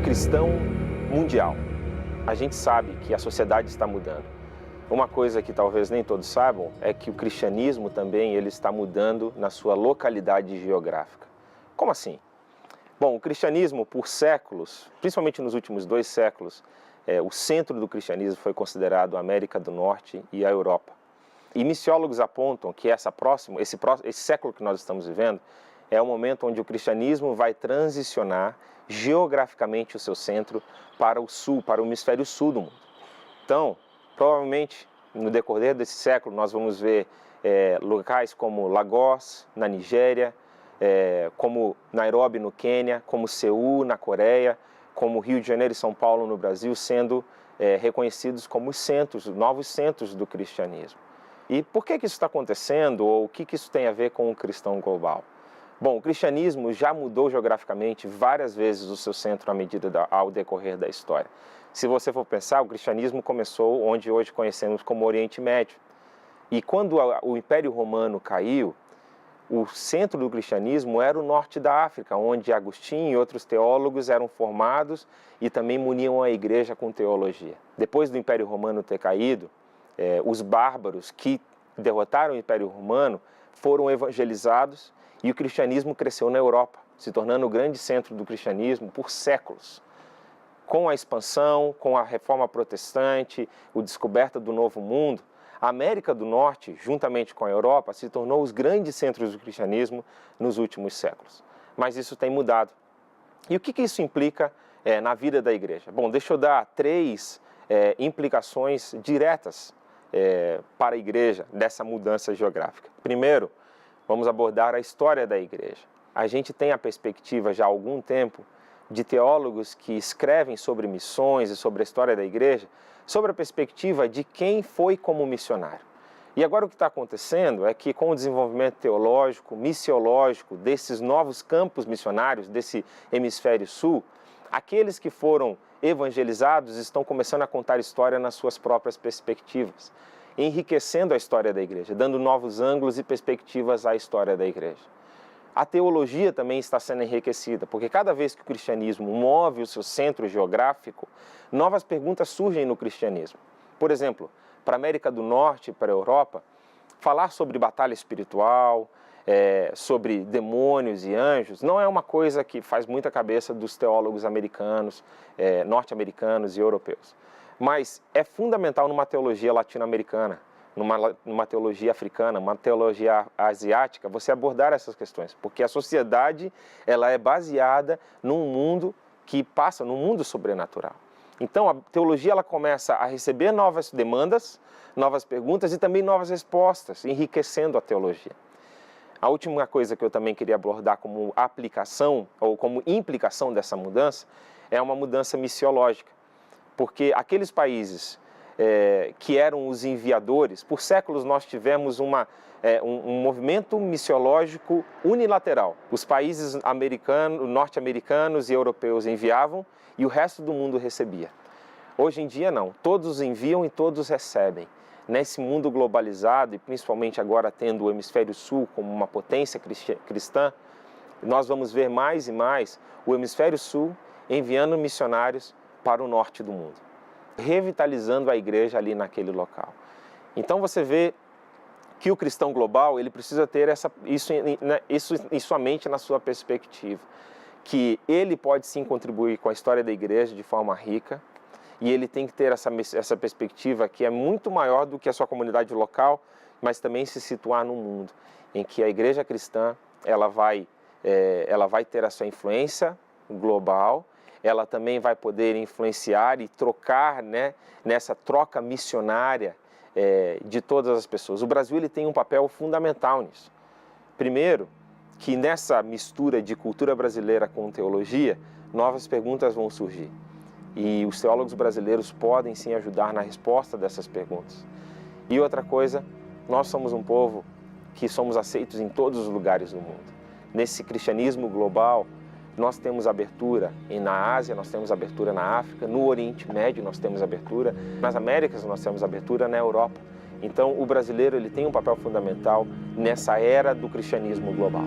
cristão mundial. A gente sabe que a sociedade está mudando. Uma coisa que talvez nem todos saibam é que o cristianismo também ele está mudando na sua localidade geográfica. Como assim? Bom, o cristianismo por séculos, principalmente nos últimos 2 séculos, o centro do cristianismo foi considerado a América do Norte e a Europa. E missiólogos apontam que esse século que nós estamos vivendo é o momento onde o cristianismo vai transicionar geograficamente o seu centro para o sul, para o hemisfério sul do mundo. Então, provavelmente, no decorrer desse século, nós vamos ver locais como Lagos, na Nigéria, como Nairobi, no Quênia, como Seul, na Coreia, como Rio de Janeiro e São Paulo, no Brasil, sendo reconhecidos como os novos centros do cristianismo. E por que isso está acontecendo, ou o que isso tem a ver com o cristão global? Bom, o cristianismo já mudou geograficamente várias vezes o seu centro ao decorrer da história. Se você for pensar, o cristianismo começou onde hoje conhecemos como Oriente Médio. E quando o Império Romano caiu, o centro do cristianismo era o norte da África, onde Agostinho e outros teólogos eram formados e também muniam a igreja com teologia. Depois do Império Romano ter caído, os bárbaros que derrotaram o Império Romano foram evangelizados e o cristianismo cresceu na Europa, se tornando o grande centro do cristianismo por séculos. Com a expansão, com a reforma protestante, a descoberta do Novo Mundo, a América do Norte, juntamente com a Europa, se tornou os grandes centros do cristianismo nos últimos séculos. Mas isso tem mudado. E o que isso implica na vida da igreja? Bom, deixa eu dar 3 implicações diretas para a igreja dessa mudança geográfica. Primeiro, vamos abordar a história da igreja. A gente tem a perspectiva já há algum tempo de teólogos que escrevem sobre missões e sobre a história da igreja, sobre a perspectiva de quem foi como missionário. E agora o que está acontecendo é que com o desenvolvimento teológico, missiológico desses novos campos missionários, desse hemisfério sul, aqueles que foram evangelizados estão começando a contar história nas suas próprias perspectivas, enriquecendo a história da igreja, dando novos ângulos e perspectivas à história da igreja. A teologia também está sendo enriquecida, porque cada vez que o cristianismo move o seu centro geográfico, novas perguntas surgem no cristianismo. Por exemplo, para a América do Norte e para a Europa, falar sobre batalha espiritual, sobre demônios e anjos, não é uma coisa que faz muita cabeça dos teólogos americanos, norte-americanos e europeus. Mas é fundamental numa teologia latino-americana, numa teologia africana, uma teologia asiática, você abordar essas questões, porque a sociedade ela é baseada num mundo que passa, num mundo sobrenatural. Então a teologia ela começa a receber novas demandas, novas perguntas e também novas respostas, enriquecendo a teologia. A última coisa que eu também queria abordar como aplicação ou como implicação dessa mudança é uma mudança missiológica, porque aqueles países que eram os enviadores, por séculos nós tivemos um movimento missiológico unilateral. Os países norte-americanos e europeus enviavam e o resto do mundo recebia. Hoje em dia não, todos enviam e todos recebem. Nesse mundo globalizado e principalmente agora tendo o hemisfério sul como uma potência cristã, nós vamos ver mais e mais o hemisfério sul enviando missionários para o norte do mundo, revitalizando a igreja ali naquele local. Então você vê que o cristão global ele precisa ter isso em sua mente, na sua perspectiva, que ele pode sim contribuir com a história da igreja de forma rica, e ele tem que ter essa perspectiva que é muito maior do que a sua comunidade local, mas também se situar no mundo, em que a igreja cristã ela vai ter a sua influência global, ela também vai poder influenciar e trocar, nessa troca missionária de todas as pessoas. O Brasil ele tem um papel fundamental nisso. Primeiro, que nessa mistura de cultura brasileira com teologia, novas perguntas vão surgir. E os teólogos brasileiros podem sim ajudar na resposta dessas perguntas. E outra coisa, nós somos um povo que somos aceitos em todos os lugares do mundo. Nesse cristianismo global, nós temos abertura na Ásia, nós temos abertura na África, no Oriente Médio nós temos abertura, nas Américas nós temos abertura na Europa. Então o brasileiro ele tem um papel fundamental nessa era do cristianismo global.